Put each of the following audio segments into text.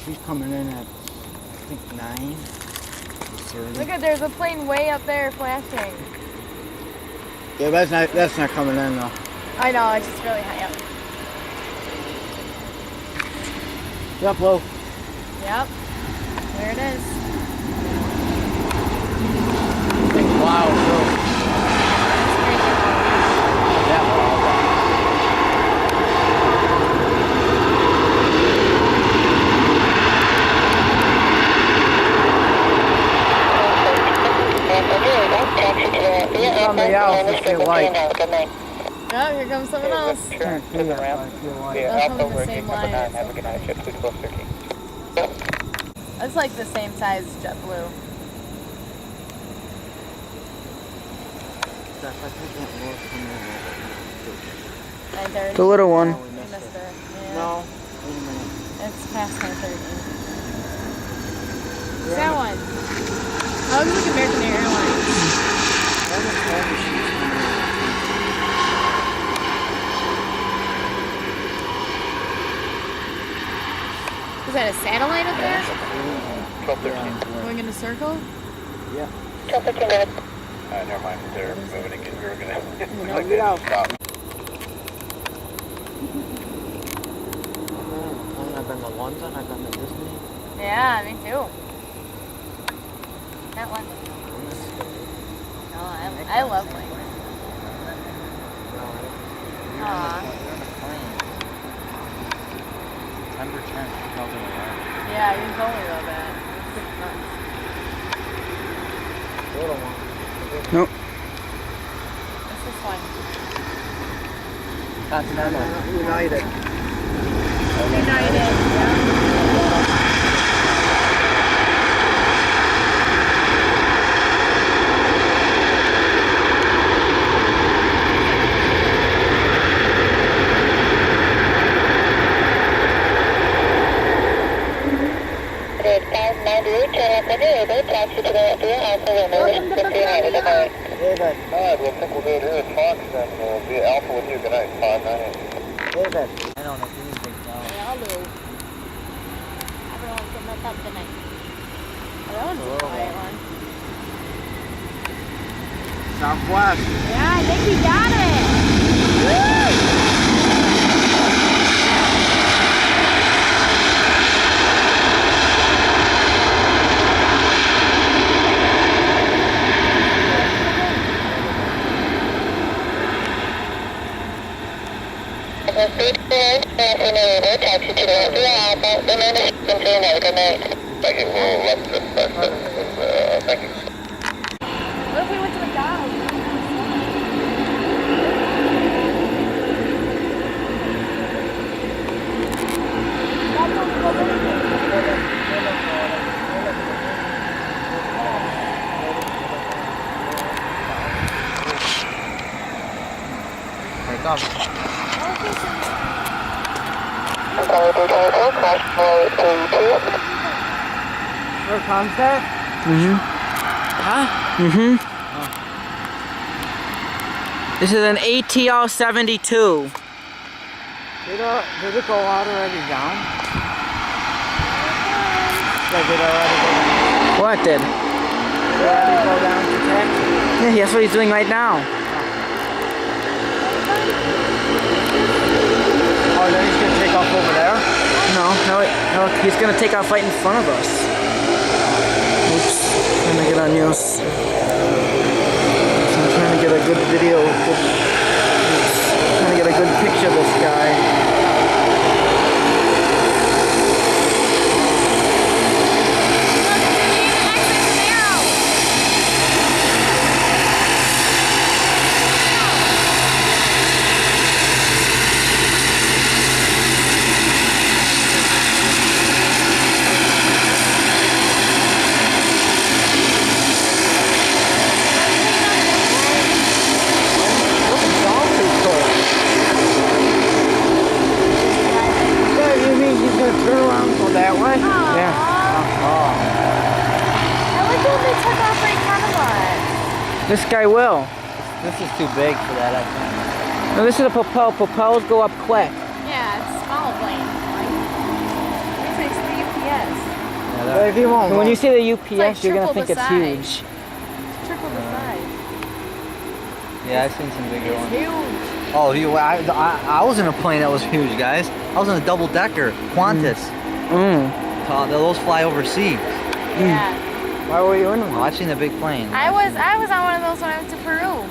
She's coming in at, I think, 9. Look at, there's a plane way up there flashing. Yeah, that's not coming in though. I know, it's just really high up. Up low. Yep. There it is. Wow, bro. Yeah, Oh, here comes someone else. Turn to the ramp. That's from the same line. Have a good night. Ship 1213. That's like the same size as JetBlue. Right there. The little one. You missed her. Yeah. No. Wait a minute. It's past 9:30. It's that one. Oh, it looks like American Airlines. Is that a satellite up there? 1213. Going in a circle? Yeah. 1213. Never mind. They're moving again. We were gonna. Like get out. Stop. I've been to London. I've been to Disney. Yeah, me too. That one. Oh, I love London. Aw. September 10th, 2011. Yeah, you told me about that. Little one. Nope. What's this one? Continental. United. United, yeah. We'll think we'll do it here at Fox and we'll be Alpha with you. Good night. 598. David. I don't know if anything else. Yeah, I'll do. Everyone's getting up tonight. Oh, that one's a quiet one. Southwest. Yeah, I think he got it. Woo! Taxi to the Alpha. The man is concerned. Have a good night. Thank you. We'll let this thank you. What if we went to McDonald's? Here it comes. Where comes that? Mm-hmm. Huh? Mm-hmm. This is an ATR 72. Did it go out already down? Like it already go down? What did? Did it already go down to taxi? Yeah, that's what he's doing right now. Oh, then he's gonna take off over there? No, he's gonna take off right in front of us. Oops, trying to get on news. I'm trying to get a good video. Trying to get a good picture of this guy. This guy will. This is too big for that, I think. No, this is a propel. Propels go up quick. Yeah, it's a small plane. It's like the UPS. But if you won't When go. you see the UPS, like you're gonna triple think the it's size. huge. Triple the size. Yeah, I've seen some bigger It's ones. huge. Oh, I was in a plane that was huge, guys. I was in a double-decker, Qantas. Those fly overseas. Yeah. Why were you in one? Oh, I've seen a big plane. I was on one of those when I went to Peru.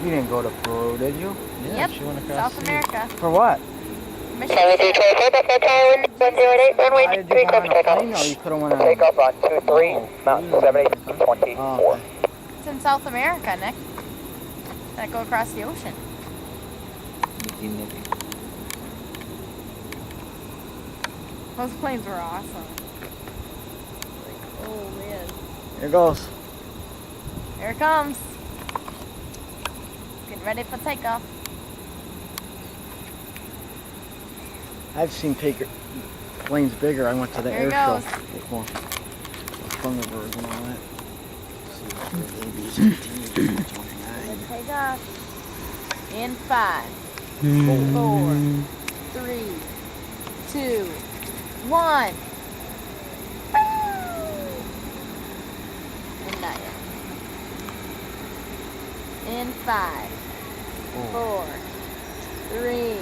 You didn't go to Peru, did you? Yeah, Yep. she went across South the sea. America. For what? Mission. 7324, back at tower 108, runway Why did 23, you go on copy a takeoff. plane? Or you could have went on Takeoff on 23, Mountain 7824. Oh, okay. It's in South America, Nick. Gotta go across the ocean. Nicky. Those planes were awesome. Like, oh man. Here goes. Here it comes. Get ready for takeoff. I've seen planes bigger. I went to the Here air it show. goes. Before. Thunderbirds and all that. See, ABs, 18, 29. Take off. In 5, 4, 3, 2, 1. And not yet. In 5, 4, 3,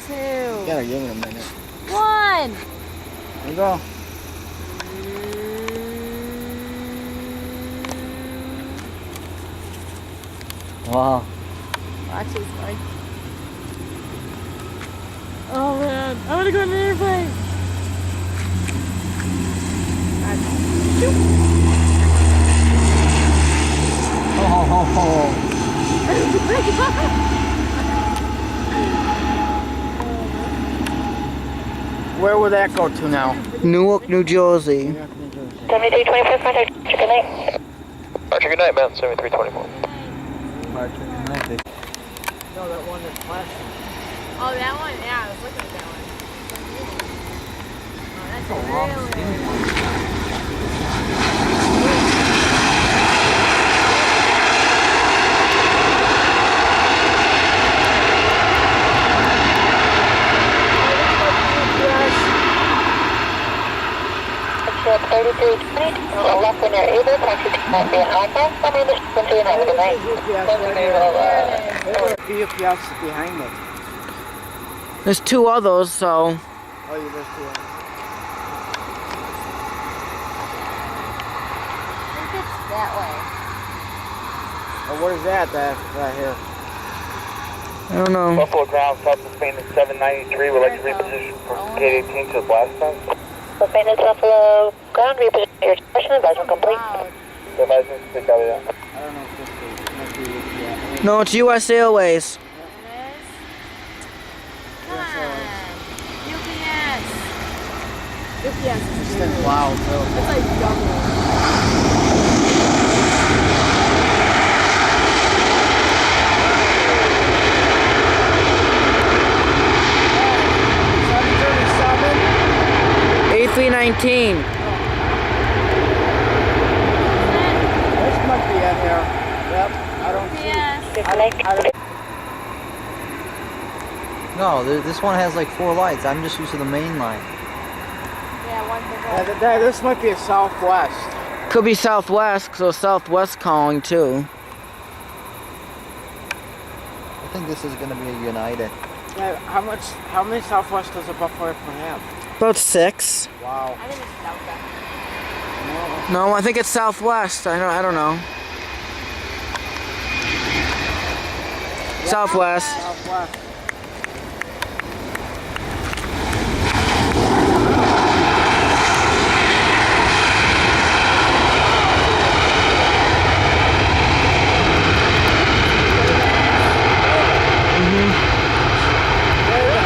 2, You gotta give it a minute. 1. Here we go. Wow. Watch this, Mike. Oh man, I wanna go in an airplane. Where would that go to now? Newark, New Jersey. 7324, contact Archer, good night. Archer, good night, Mountain 7324. No, that one that's flashing. Oh, that one? Yeah, I was looking at that one. Oh, that's really... Archer, 3320, left when you're able, taxi to Columbia Alpha, from your mission to have a good night. UPS behind it. There's two others, so Oh, you just do it. I think it's that way. Oh, what is that? That right here. I don't know. Buffalo ground, South Spain at 793, would like to reposition from gate 18 to the blast zone. Spain at Buffalo ground, reposition your expression, advisement complete. Wow. The advisement complete, copy that. I don't know if this is. Must be UPS. No, it's US Airways. It is. Come on. UPS. UPS is It's been loud, too. It's like double. A319. This might be in here. Yep, I don't see. UPS. No, this one has like 4 lights. I'm just used to the main line. Yeah, one big one. This might be a Southwest. Could be Southwest, so Southwest calling too. I think this is going to be a United. Yeah, how many Southwest does a Buffalo airplane have? About 6. Wow. I think it's Delta. No, I think it's Southwest. I don't know. Southwest. Southwest.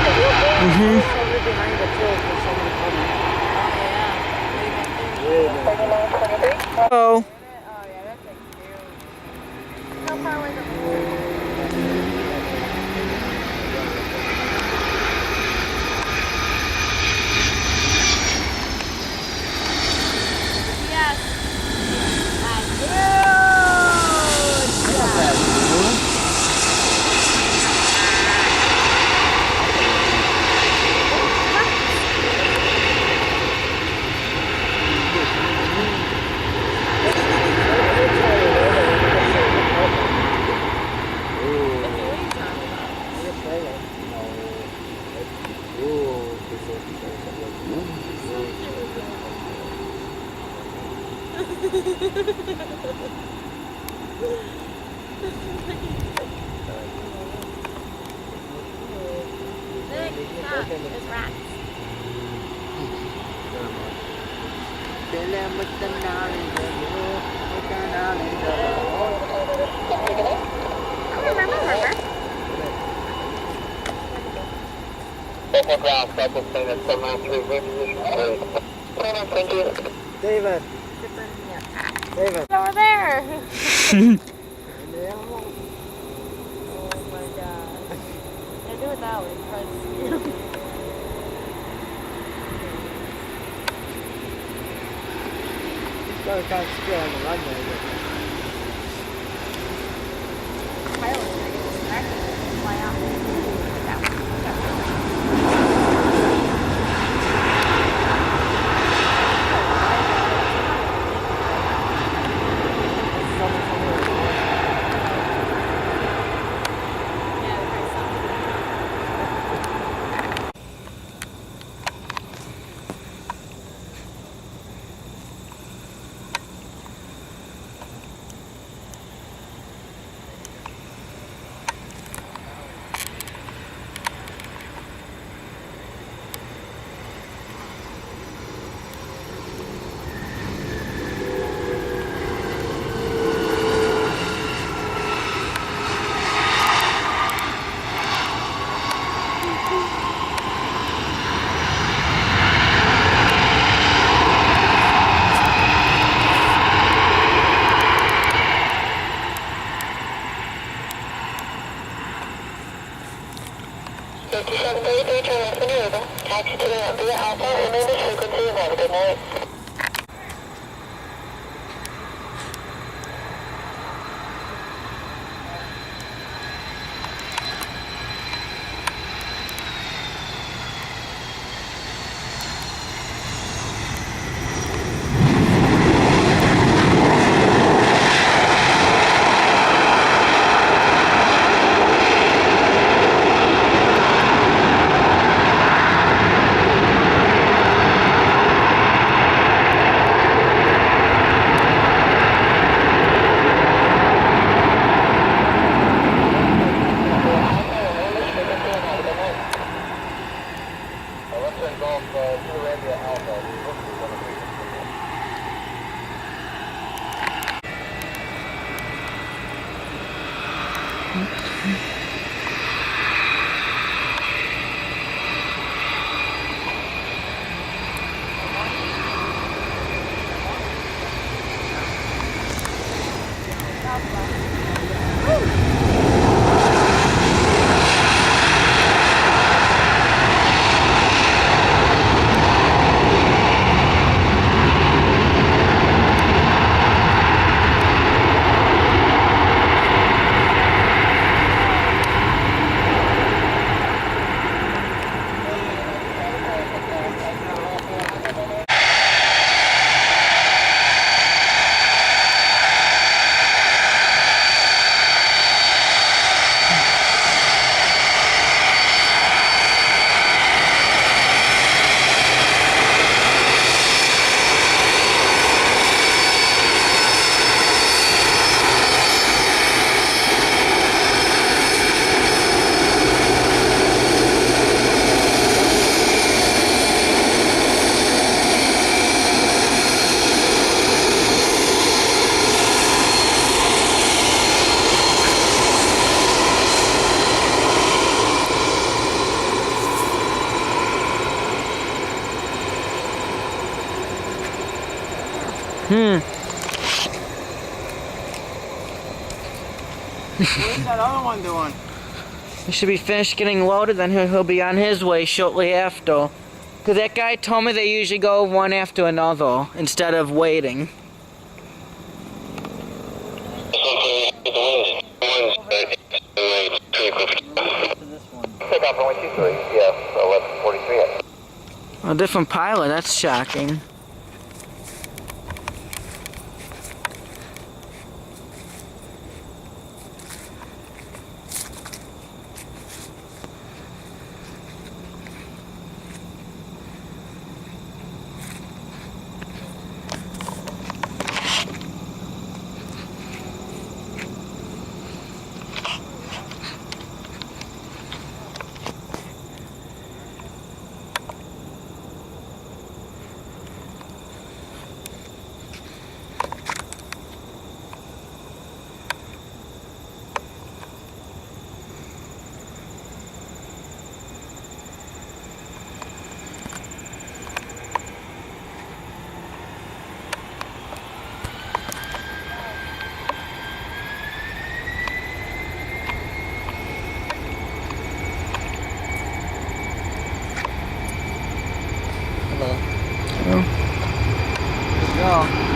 Somebody behind the till for somebody coming. Oh. Oh yeah, that's like huge. How far away from Yes. There's rats. Remember. Local ground, Special Plane at 793, reposition. Thank you. David. David. Over there. Oh my god. I do it that way. Gotta kind of stay on the runway. Pilot, I get distracted and fly out. Taxi to the via Alpha, remain this frequency and have a good night. What's that other one doing? He should be finished getting loaded, then he'll be on his way shortly after. Because that guy told me they usually go one after another instead of waiting. Pick up only 23, yeah, 1143. A different pilot, that's shocking. Go.